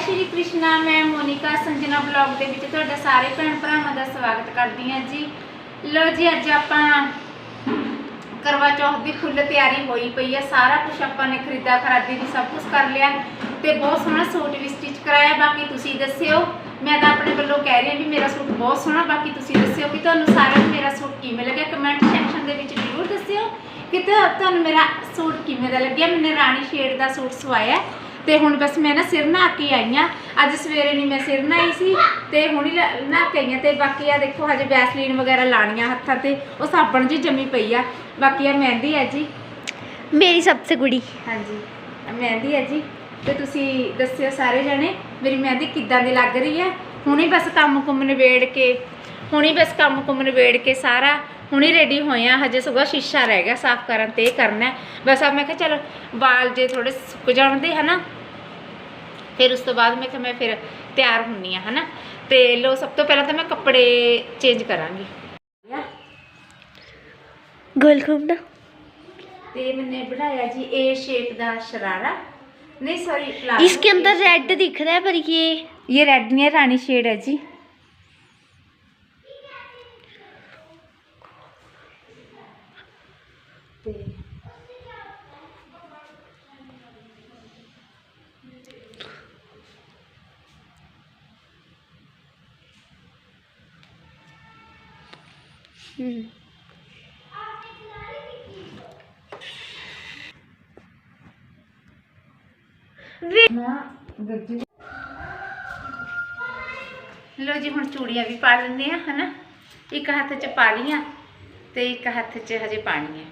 श्री कृष्णा। मैं मोनिका संजना ब्लॉग के विच तुहाडा सारे भैन भरावां दा स्वागत करदी हां जी। लो जी अज आपां करवा चौथ की फुल तैयारी होई पई है। सारा कुछ आपां ने खरीदा खरादी भी सब कुछ कर लिया ते बहुत सोहना सूट भी स्टिच कराया। बाकी तुसीं दस्सिओ, मैं तो अपने वालों कह रही हूँ भी मेरा सूट बहुत सोहना। बाकी तुसीं दस्सिओ कि तुहानूं सारिआं नूं मेरा सूट किवें लग्गिआ। कमेंट सैक्शन दे विच जरूर दस्सिओ कि तुहानूं मेरा सूट किवें दा लग्गिआ। मैंने राणी शेड का सूट सवाया ते हुण बस मैं ना सिर नहा के आई हाँ। अज सवेरे नहीं मैं सिर नहाई सी ते हुणी नहा के आई हाँ। ते बाकी आ देखो हजे वैसलीन वगैरह लानी हत्थां ते वो साबण जी जमी पई आ। बाकी आ मेहंदी है जी मेरी सबसे गुड़ी। हाँ जी मेहंदी है जी। तो तुसी दस्सिओ सारे जने मेरी मेहंदी किद्दां दी लग रही है। हुणी बस काम कुम नवेड़ के सारा हुणी रेडी होए हैं। हजे सुबह शीशा रह गया साफ करन ते करना है बस। अब मैं कहा चलो वाल जे थोड़े सुक जाण दे है ना, फिर उस तो बाद मैं फिर तैयार होनी है ना। तो लो सब तो पहले तो मैं कपड़े चेंज करांगी। गोल घूमना ते मैंने बनाया जी ए शेप का शरारा, नहीं सॉरी इसके अंदर रेड दिख रहा है पर ये रेड नहीं है, रानी शेड है जी। लो जी हुण चूड़ियां भी पा लेंगे है ना। एक हाथ च पा लिया तो एक हाथ च हजे पानी है।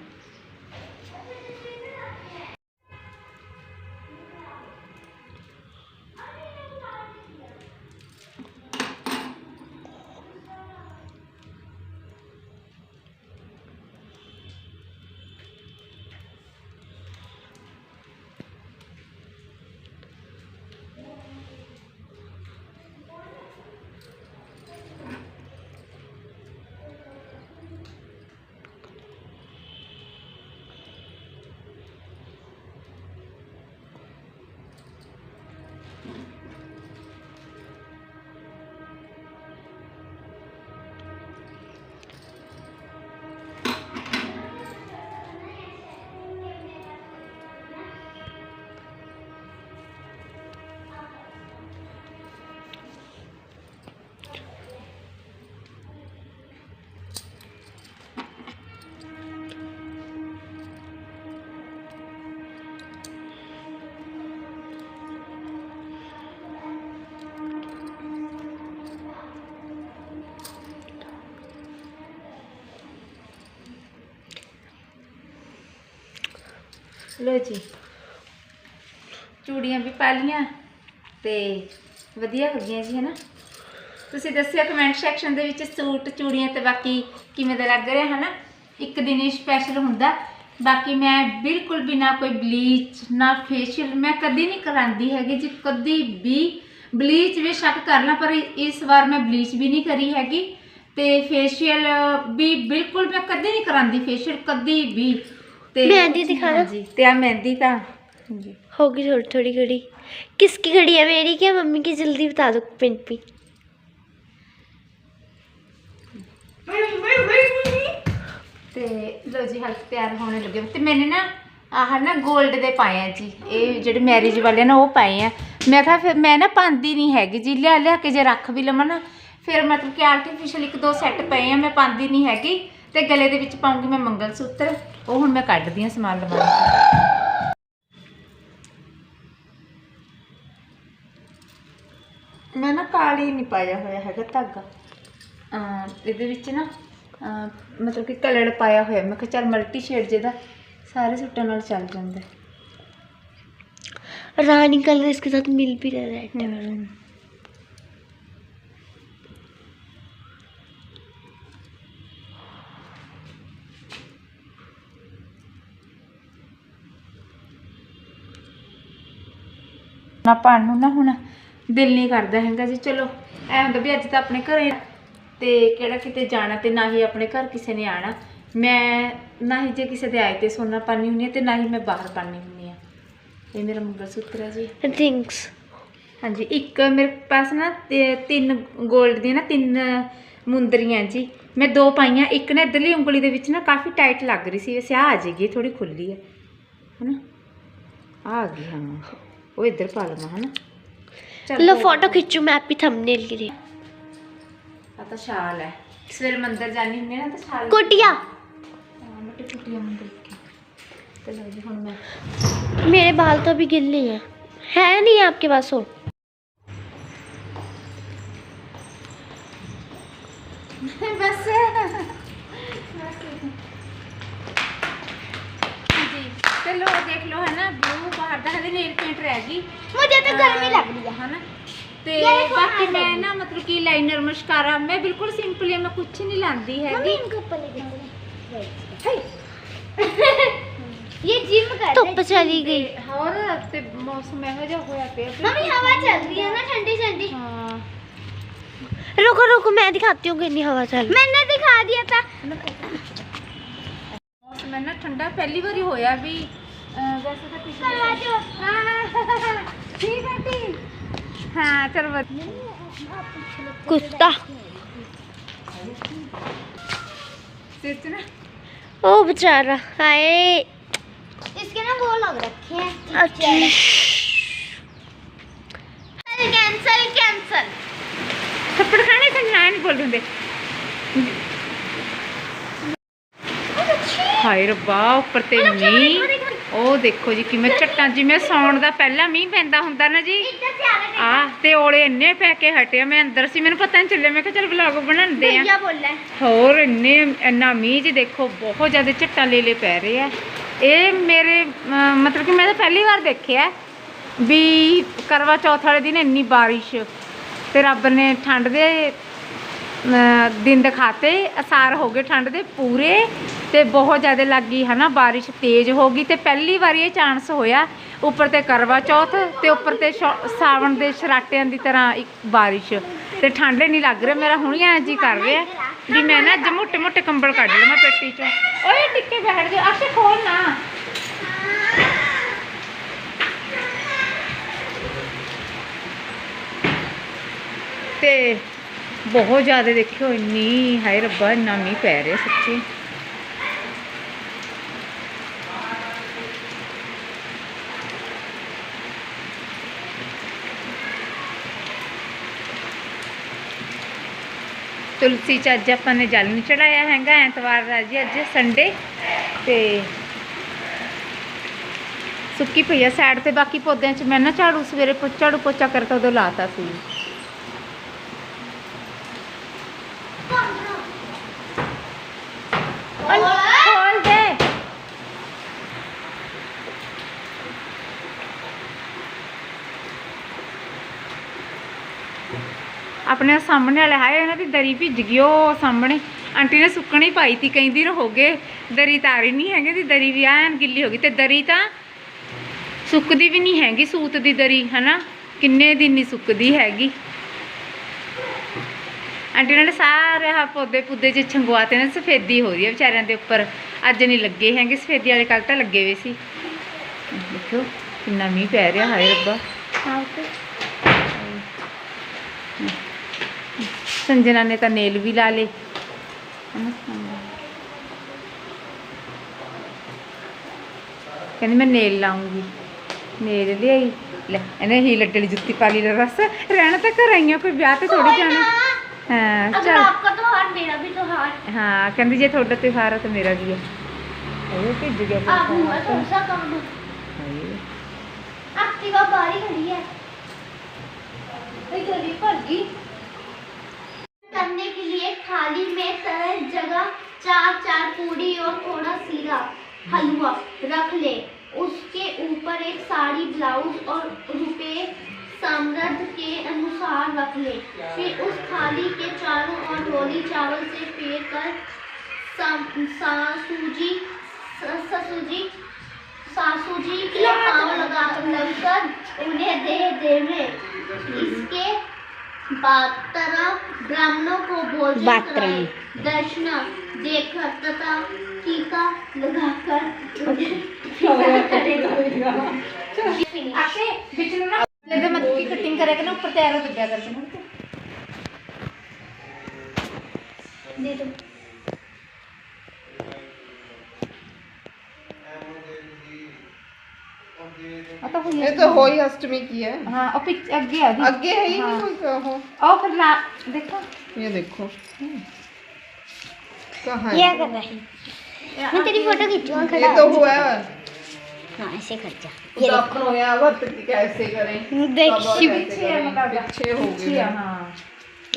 लो जी चूड़ियां भी पा लिया तो वधिया हो गई जी है ना। तुसीं दस्सिओ कमेंट सैक्शन दे विच सूट चूड़ियां तो बाकी किवें दा लग रहा है ना। एक दिन ही स्पैशल हुंदा। बाकी मैं बिल्कुल भी ना कोई ब्लीच ना फेशियल मैं कदी नहीं करांदी हैगी जी। कदी भी ब्लीच भी शक करना पर इस बार मैं ब्लीच भी नहीं करी हैगी ते फेशियल भी बिल्कुल मैं कदी नहीं करांदी फेशियल कदी भी। मेहंदी दिखाना जी ते आ मेहंदी का जी होगी थोड़ी थोड़ी घड़ी। किसकी घड़ी है, मेरी क्या मम्मी की? जल्दी बता दो पिन पी। ते लो जी हल्क तैयार होने लगे। तो मैंने ना आह ना गोल्ड दे पाए हैं जी, ये जेडे मैरिज वाले ना वो पाए हैं। मैं कहा फिर मैं ना पाती नहीं हैगी जी, लिया के जे रख भी लवां ना फिर मतलब कि आर्टिफिशियल एक दो सैट पे हैं मैं पाती नहीं हैगी। ते गले दे विच पाऊंगी मैं मंगल सूत्र, वो हुण मैं कड्डदी हां समान लवां। मैं ना काली नहीं पाया होया हैगा धागा इहदे विच ना मतलब कि कलर पाया होया। मैं कहा चल मल्टी शेड जिहदा सारे सूटां नाल चल जांदा। रानी कलर इसके साथ मिल भी रहा है। ना पाण ना हुण दिल नहीं करता हैगा जी। चलो ऐ हुंदा भी अज तो अपने घरे ते किहड़ा किते जाना ते ना ही अपने घर किसी ने आना। मैं ना ही जे किसी दे आए ते सोना पानी हुंदी ते ना ही मैं बाहर पानी हुंदी। ये मेरा मंगलसूत्र है जी। रिंग्स हाँ जी, एक मेरे पास ना 3 गोल्ड दी ना 3 मुंदरियां जी, मैं 2 पाइया। एक ना इधरली उंगली दे विच ना काफ़ी टाइट लग रही सी, वैसे आ जाएगी, थोड़ी खुली है ना, आ गई। हाँ वो इधर पा लवां है ना। लो फोटो खींचू मैं आपकी थंबनेल के लिए। आ तो शाल है, सवेरे मंदिर जानी हुंदी ना तो शाल कोटिया मिट्टी कुटिया मंदिर की। तो लो जी हुण मैं मेरे बाल तो अभी गिले हैं, है नहीं आपके पास हो? बस जी, चलो देख लो है ना, ब्लू बाहर दा हले नेल पेंट रह गई। मुझे तो गर्मी लग रही है ना। ते बाकी मैं ना मतलब कि लाइनर मस्कारा मैं बिल्कुल सिंपल है, मैं कुछ नहीं लांदी है। ये जिम कर धुप चली गई और ते मौसम ਇਹੋ ਜਿਹਾ ਹੋਇਆ ਪਿਆ। मम्मी हवा चल रही है ना ठंडी ठंडी। हाँ रुको रुको मैं दिखाती हूँ कितनी हवा चल रही। मैंने दिखा दिया था। मौसम है ना ठंडा, पहली बार होया भी। वैसे तो ठीक है ठीक। हाँ चलो कुत्ता ना ओ बेचारा हाय, इसके ना वो लग रखे हैं। अच्छा कैंसल कैंसल। थप्पड़ खाने से ना नहीं बोल रहे। हाय रब्बा उपर ते मीह, ਉਹ ਦੇਖੋ ਜੀ ਕਿਵੇਂ ਝੱਟਾਂ, ਜਿਵੇਂ ਸੌਣ ਦਾ ਪਹਿਲਾਂ ਮੀਂਹ ਪੈਂਦਾ ਹੁੰਦਾ ਨਾ ਜੀ, ਤੇ ਓਲੇ ਇੰਨੇ ਪੈ ਕੇ ਹਟਿਆ। ਮੈਂ ਅੰਦਰ ਸੀ, ਮੈਨੂੰ ਪਤਾ ਨਹੀਂ ਚੱਲਿਆ, ਮੈਂ ਕਿਹਾ ਚੱਲ ਵਲੌਗ ਬਣਾਉਂਦੇ ਆ। ਹੋਰ ਇੰਨਾ ਮੀਂਹ ਜੀ ਦੇਖੋ, ਬਹੁਤ ਜ਼ਿਆਦਾ ਝੱਟਾਂ ਲੈ ਪੈ ਰਹੇ ਆ। ਇਹ ਮੇਰੇ ਮਤਲਬ ਕਿ ਮੈਂ ਤਾਂ ਪਹਿਲੀ ਵਾਰ ਦੇਖਿਆ ਵੀ ਕਰਵਾ ਚੌਥ ਵਾਲੇ ਦਿਨ ਇੰਨੀ ਬਾਰਿਸ਼, ਤੇ ਰੱਬ ਨੇ ਠੰਡ ਦੇ दिन दिखाते, असार हो गए ठंड दे पूरे, ते बहुत ज़्यादा लग गई है ना, बारिश तेज़ हो गई। तो पहली बार ये चांस होया उपर ते करवा चौथ ते उपर ते सावन के शराटियां की तरह एक बारिश, ते ठंड नहीं लग रहा। मेरा हुण ऐ जी कर रहा भी मैं ना अज मोटे मोटे कंबल कढ़ लवां पेटी चों। ओए टिक्के बैठ गए, अच्छा खोल ना। ते बहुत ज़्यादा देखियो इन्नी हाय रब्बा, इन्ना मीह पै रहा सच्ची। तुलसी च अज आपां ने जल नहीं चढ़ाया हैगा, ऐतवार दा जी अज संडे, ते सुक्की पई है साइड ते। बाकी पौधों च मैं ना झाड़ू सवेरे झाड़ू पोचा करता उदों लाता सी। खोल दे। अपने सामने वाले हाए इन्हों की दरी भिज गई, वो सामने आंटी ने सुकनी पाई थी, कई दिन हो गए दरी तारी नहीं हैगी, ती दरी भी ऐन गिली हो गई। तो दरी तो सुकदी भी नहीं हैगी, सूत की दरी है ना, किन्ने दिन नहीं सुकदी हैगी। आंटी ने सारे पौधे पुदे च छंगवाते ने, सफेदी हो रही है बेचारियों के उपर, अज नहीं लगे हैं सफेदी वाले, कल तो लगे हुए सी। देखो कितना मीह पै रहा, हाय रब्बा। संजना ने तो नेल भी ला ले, कहती मैं नेल लाऊंगी, नेल लियाई ले, इन्हें ही लड्डे वाली जुत्ती पा ली। बस रहना तो घर आई, कोई ब्याह तो थोड़ी जाना। हाँ चल, आपका त्योहार मेरा भी त्योहार। हाँ कहती जे थोड़ा त्योहार है तो मेरा भी है। भिज गया एक्टिवा बारी खड़ी है, गली भर गई। करने के लिए थाली में तरह जगह 4 पूड़ी और थोड़ा सीरा हलवा रख ले। उसके ऊपर एक साड़ी ब्लाउज और रुपए सामर्थ्य के अनुसार रख ले। फिर उस थाली के चारों ओर होली चावल से फेर कर सासू जी के पाँव लगकर उन्हें दे देवे। इसके बातरा ब्राह्मणों को भोजन कराए, दर्शना देकर तथा टीका लगाकर जब मत की कटिंग करेगा ना ऊपर तैयार हो गया करके ना दे दो। ये तो होली अष्टमी की है। हाँ और पिच आगे आ आगे है ही नहीं कोई हो। और फिर ला देखो ये देखो कहाँ क्या है? कर रहा है? मैं तेरी फोटो खींचूंगा ये खड़ा तो हो। हुआ है। हाँ ऐसे कर जा। ये दफन हो गया वर्त की कैसे करें? देख कब और शिव कैसे करें? पीछे हो गए। हाँ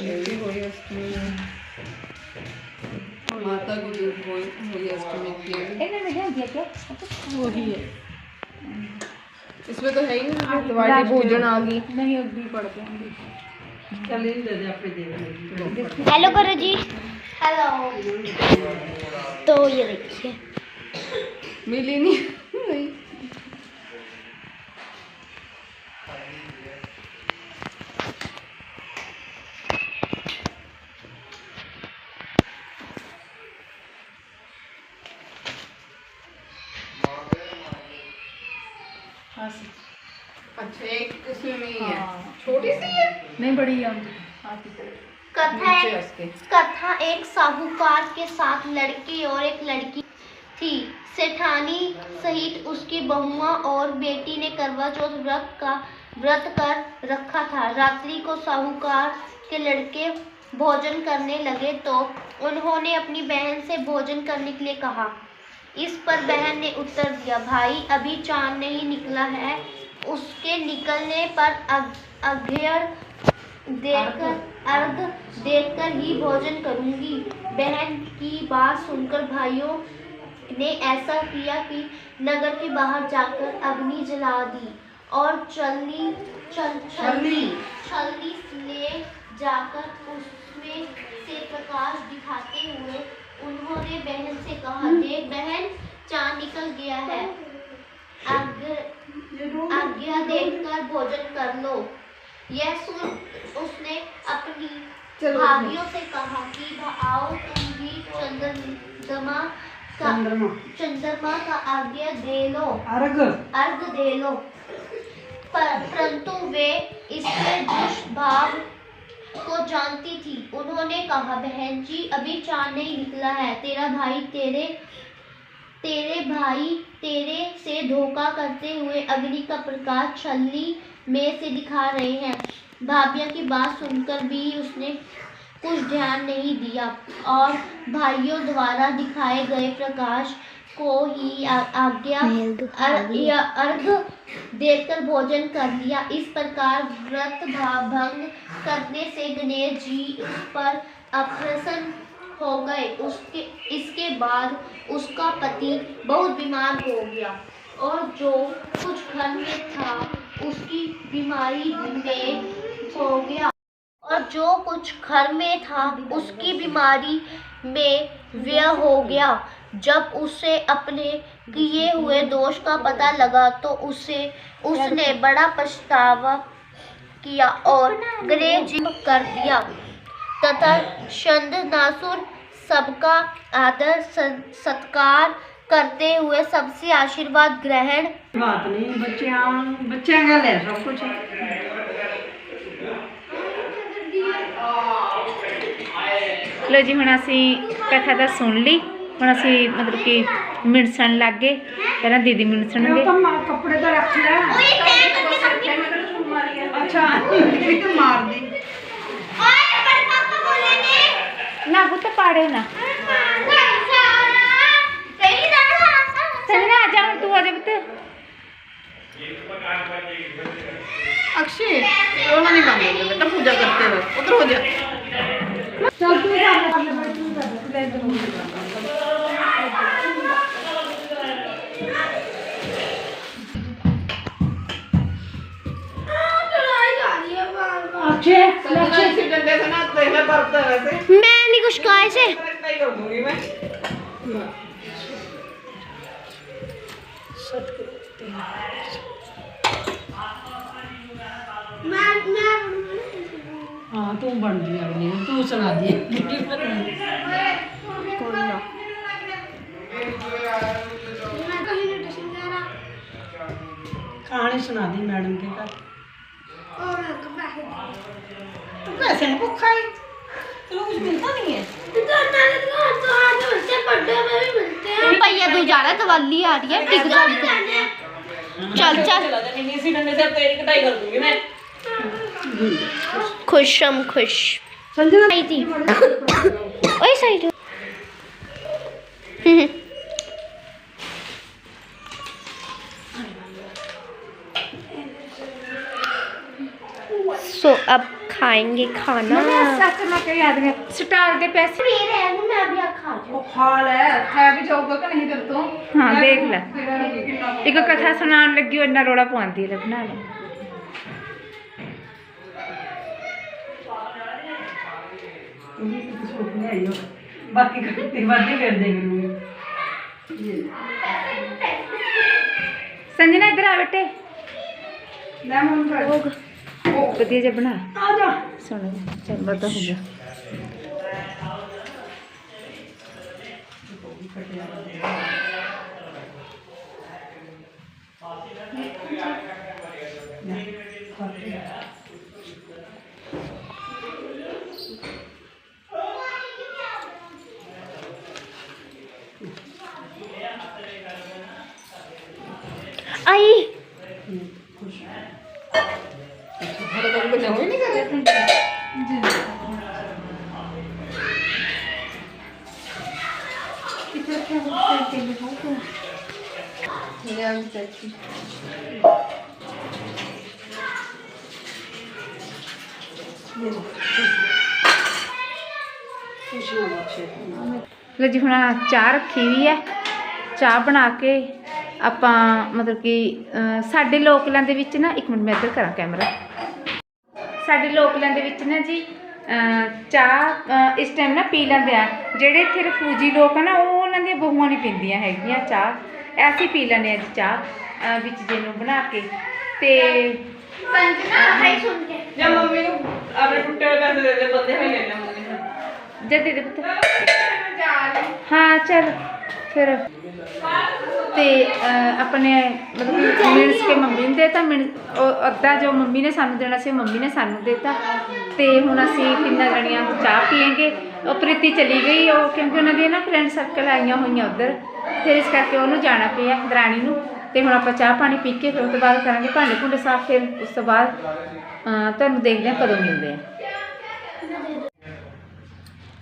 ये भी होली अष्टमी है। माता की होली अष्टमी की है। इन्हें में ध्यान दिया क्या वही है। इसमें तो है ही नहीं दिवाली पूजन आ गई। नहीं अभी पढ़ते हैं चल इन दे दे अपने दे। हेलो करो जी। हेलो। तो ये देखिए मिली नहीं। अच्छा एक इसमें में ही है। छोटी सी है। नहीं बड़ी है कथा नीचे उसके। कथा एक साहूकार के साथ लड़के और एक लड़की थी। सेठानी सहित उसकी बहुआ और बेटी ने करवा चौथ व्रत कर रखा था। रात्रि को साहूकार के लड़के भोजन करने लगे तो उन्होंने अपनी बहन से भोजन करने के लिए कहा। इस पर बहन ने उत्तर दिया, भाई अभी चांद नहीं निकला है, उसके निकलने पर अर्घ देकर ही भोजन करूंगी। बहन की बात सुनकर भाइयों ने ऐसा किया कि नगर के बाहर जाकर अग्नि जला दी और छलनी ले जाकर उसमें से प्रकाश दिखाते हुए उन्होंने बहन से कहा, देख बहन चांद निकल गया है, आज्ञा देकर भोजन कर लो। यह सुन उसने अपनी भाभियों से कहा कि आओ तुम भी चंद्रमा का आज्ञा दे लो, अर्घ दे लो। परंतु वे इसके दुष्भाव को जानती थी। उन्होंने कहा, बहन जी अभी चांद नहीं निकला है, तेरा भाई तेरे से धोखा करते हुए अग्नि का प्रकाश छलनी में से दिखा रहे हैं। भाभिया की बात सुनकर भी उसने कुछ ध्यान नहीं दिया और भाइयों द्वारा दिखाए गए प्रकाश को ही अर्घ देकर भोजन कर लिया। इस प्रकार व्रत भंग करने से गणेश जी उस पर अप्रसन्न हो गए। इसके बाद उसका पति बहुत बीमार हो गया और जो कुछ घर में था उसकी बीमारी में व्यय हो गया। जब उसे अपने किए हुए दोष का पता लगा तो उसने बड़ा पछतावा किया और गणेश जी को कर दिया तथा चंद्रनासुर सबका आदर सत्कार करते हुए सबसे आशीर्वाद ग्रहण। बात नहीं, बच्चे गल है सब कुछ। लो जी हुण असी कथा तो सुन ली, हुण असी मतलब कि मिणसन लग गए। पहला दीदी मिणसन दे कपड़े तो रख लिया। अच्छा तो मार दी ना पुत पाड़े ना संजना आ जा, हुण तू आ जा पुत। अक्षय रोना नहीं बंद होगा बेटा, पूजा करते रहो, उधर हो जा। चल तू इसी डंडे से ना तेरे बरता है वैसे। मैं नहीं कुछ कहा इसे। नहीं कर दूंगी मैं। हाँ तू बन दिया अगली, तू सुना दी। कोई ना। कहानी सुना दी मैडम के घर। तो पैसे में भूखा है, चलो कुछ मिलता नहीं है। भैया तू जा रहा है, दिवाली आ रही है, टिक जा। चल चल, इसी डंडे से तेरी कटाई कर दूंगी मैं। खुश हम खुश। संजना आई थी ओए साइड। सो अब खाएंगे खाना। सच में कई आदमी स्टाल के पैसे मैं अभी खा वो खा ले, खा भी जाऊगा कि नहीं तेरे तो। हाँ देख ले एक कथा सुनान लगी हो इन्ना रोड़ा पवांदी है बना ले बाकी करते बातें कर देंगे। संजना इधर आ बेटे लेमन का ਵਧੀਆ ਜਿਹਾ ਬਣਾ आ जा। ਸੁਣ ਚੱਲ ਬਤਾ ਹੋ ਗਿਆ आई हर बार बने हुए नहीं कर रहे। ਲੋ ਜੀ ਹੁਣ ਚਾਹ ਰੱਖੀ ਵੀ ਹੈ ਚਾਹ ਬਣਾ ਕੇ ਆਪਾਂ ਮਤਲਬ ਕਿ ਸਾਡੇ ਲੋਕਲਾਂ ਦੇ ਵਿੱਚ ਨਾ ਇੱਕ ਮਿੰਟ ਮੈਂ ਇੱਧਰ ਕਰਾਂ ਕੈਮਰਾ ਸਾਡੇ ਲੋਕਲਾਂ ਦੇ ਵਿੱਚ ਨਾ ਜੀ ਚਾਹ ਇਸ ਟਾਈਮ ਨਾ ਪੀ ਲੈਂਦੇ ਆ ਜਿਹੜੇ ਇੱਥੇ ਰਫੂਜੀ ਲੋਕ ਆ ਨਾ ਉਹ ਉਹਨਾਂ ਦੀਆਂ ਬਹੂਆਂ ਨਹੀਂ ਪੀਂਦੀਆਂ ਹੈਗੀਆਂ ਚਾਹ ਅਸੀਂ ਪੀ ਲੈਂਦੇ ਆ ਜੀ ਚਾਹ ਵਿੱਚ ਜਿਹਨੂੰ ਬਣਾ ਕੇ ਤੇ संजना हाय सुन के या मम्मी को अपने टुट्टे हुए पैसे दे दे, बंदे में ले ले मम्मी से। जब दे दे पुत्त हाँ चल फिर ਤੇ ਆਪਣੇ ਮਤਲਬ ਕਿ ਮਿਣਸ ਕੇ ਮੰਮੀ ਨੂੰ ਦੇਤਾ ਅੱਧਾ ਜੋ ਮੰਮੀ ਨੇ ਸਾਨੂੰ ਦੇਣਾ ਸੀ ਮੰਮੀ ਨੇ ਸਾਨੂੰ ਦੇਤਾ ਤੇ ਹੁਣ ਅਸੀਂ ਤਿੰਨਾਂ ਜਣੀਆਂ ਚਾਹ ਪੀਏਂਗੇ ਉਹ ਪ੍ਰੀਤੀ ਚਲੀ ਗਈ ਉਹ ਕਿਉਂਕਿ ਉਹਨਾਂ ਦੀ ਨਾ ਫਰੈਂਡ ਸਰਕਲ ਆਈਆਂ ਹੋਈਆਂ ਉੱਧਰ ਫਿਰ ਇਸ ਕਰਕੇ ਉਹਨੂੰ ਜਾਣਾ ਪਿਆ ਦਰਾਣੀ ਨੂੰ ਤੇ ਹੁਣ ਆਪਾਂ ਚਾਹ ਪਾਣੀ ਪੀ ਕੇ ਫਿਰ ਉਸ ਤੋਂ ਬਾਅਦ ਕਰਾਂਗੇ ਭਾਂਡੇ ਭੁੰਡੇ ਸਾਫ਼ ਫਿਰ ਉਸ ਤੋਂ ਬਾਅਦ ਤੁਹਾਨੂੰ ਦੇਖਦੇ ਹਾਂ ਕਦੋਂ ਮਿਲਦੇ ਆ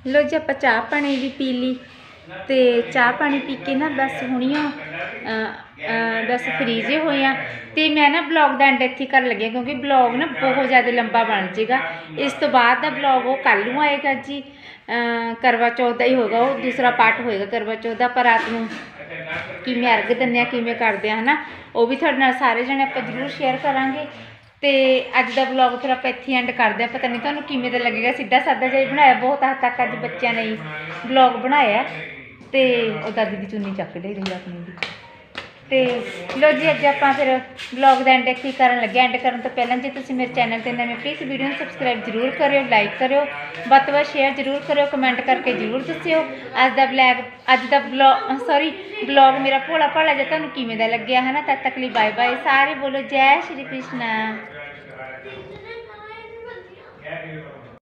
ਲੋ ਜੀ ਆਪਾਂ ਚਾਹ ਪਾਣੀ ਵੀ ਪੀ ਲਈ ਤੇ ਚਾਹ ਪਾਣੀ ਪੀ ਕੇ ਨਾ ਬਸ ਹੁਣੀਆਂ ਬਸ ਫਰੀ ਜੇ ਹੋਏ ਆ ਤੇ ਮੈਂ ਨਾ ਬਲੌਗ ਦਾ ਐਂਡ ਇੱਥੇ ਕਰਨ ਲੱਗਿਆ ਕਿਉਂਕਿ ਬਲੌਗ ਨਾ ਬਹੁਤ ਜ਼ਿਆਦਾ ਲੰਬਾ ਬਣ ਜਾਏਗਾ ਇਸ ਤੋਂ ਬਾਅਦ ਦਾ ਬਲੌਗ ਉਹ ਕੱਲ੍ਹ ਨੂੰ ਆਏਗਾ ਜੀ ਕਰਵਾ ਚੌਥ ਦਾ ਹੀ ਹੋਗਾ ਉਹ ਦੂਸਰਾ ਪਾਰਟ ਹੋਏਗਾ ਕਰਵਾ ਚੌਥ ਦਾ ਪਰ ਰਾਤ ਨੂੰ ਕਿਵੇਂ ਅਰਗ ਦਿੰਦੇ ਆ ਕਿਵੇਂ ਕਰਦੇ ਆ ਹੈ ਨਾ ਉਹ ਵੀ ਤੁਹਾਡੇ ਨਾਲ ਸਾਰੇ ਜਣੇ ਆਪਾਂ ਜ਼ਰੂਰ ਸ਼ੇਅਰ ਕਰਾਂਗੇ ਤੇ ਅੱਜ ਦਾ ਵਲੌਗ ਫਿਰ ਆਪਾਂ ਇੱਥੇ ਐਂਡ ਕਰਦੇ ਆ ਪਤਾ ਨਹੀਂ ਤੁਹਾਨੂੰ ਕਿਵੇਂ ਦਾ ਲੱਗੇਗਾ ਸਿੱਧਾ ਸਾਦਾ ਜਿਹਾ ਬਣਾਇਆ ਬਹੁਤ ਹੱਦ ਤੱਕ ਅੱਜ ਬੱਚਿਆਂ ਨੇ ਵਲੌਗ ਬਣਾਇਆ ਤੇ ਉਹ ਦਾਦੀ ਦੀ ਚੁੰਨੀ ਚੱਕ ਲਈ ਰਹੀ ਆਪਣੀ ਦੀ ਤੇ ਲੋ ਜੀ ਅੱਜ ਆਪਾਂ ਫਿਰ ਵਲੌਗ ਦਾ ਐਂਡ ਇੱਥੇ ਕਰਨ ਲੱਗੇ ਐਂਡ ਕਰਨ ਤੋਂ ਪਹਿਲਾਂ ਜੇ ਤੁਸੀਂ ਮੇਰੇ ਚੈਨਲ ਤੇ ਨਵੇਂ ਪਲੀਜ਼ ਵੀਡੀਓ ਨੂੰ ਸਬਸਕ੍ਰਾਈਬ ਜ਼ਰੂਰ ਕਰਿਓ ਲਾਈਕ ਕਰਿਓ ਵੱਧ ਤੋਂ ਵੱਧ ਸ਼ੇਅਰ ਜ਼ਰੂਰ ਕਰਿਓ ਕਮੈਂਟ ਕਰਕੇ ਜ਼ਰੂਰ ਦੱਸਿਓ ਅੱਜ ਦਾ ਵਲੌਗ ਮੇਰਾ ਭੋਲਾ ਭਾਲਾ ਜਿਹਾ ਤੁਹਾਨੂੰ ਕਿਵੇਂ ਦਾ ਲੱਗਿਆ ਹੈ ਨਾ ਤਦ ਤੱਕ ਲਈ ਬਾਏ ਬਾਏ ਸਾਰੇ ਬੋਲੋ ਜੈ ਸ਼੍ਰੀ ਕ੍ਰਿਸ਼ਨ